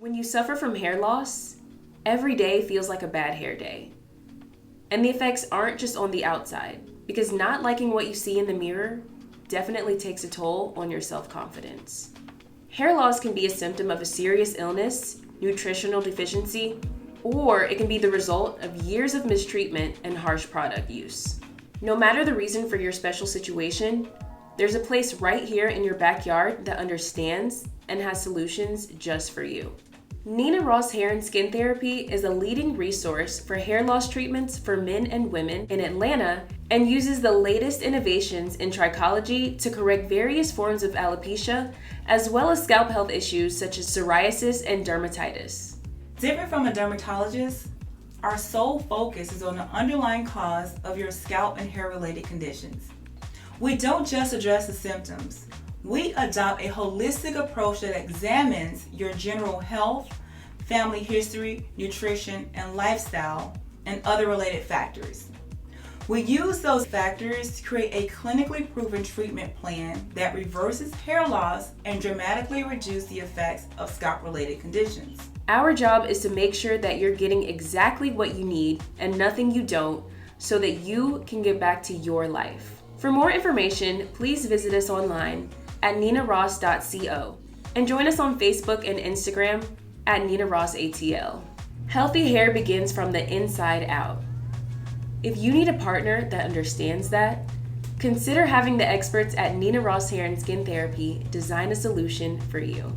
When you suffer from hair loss, every day feels like a bad hair day. And the effects aren't just on the outside, because not liking what you see in the mirror definitely takes a toll on your self-confidence. Hair loss can be a symptom of a serious illness, nutritional deficiency, or it can be the result of years of mistreatment and harsh product use. No matter the reason for your special situation, there's a place right here in your backyard that understands and has solutions just for you. Nina Ross Hair and Skin Therapy is a leading resource for hair loss treatments for men and women in Atlanta and uses the latest innovations in trichology to correct various forms of alopecia, as well as scalp health issues such as psoriasis and dermatitis. Different from a dermatologist, our sole focus is on the underlying cause of your scalp and hair-related conditions. We don't just address the symptoms. We adopt a holistic approach that examines your general health, family history, nutrition, and lifestyle, and other related factors. We use those factors to create a clinically proven treatment plan that reverses hair loss and dramatically reduces the effects of scalp-related conditions. Our job is to make sure that you're getting exactly what you need and nothing you don't, so that you can get back to your life. For more information, please visit us online at ninaross.co and join us on Facebook and Instagram at NinaRossATL. Healthy hair begins from the inside out. If you need a partner that understands that, consider having the experts at Nina Ross Hair and Skin Therapy design a solution for you.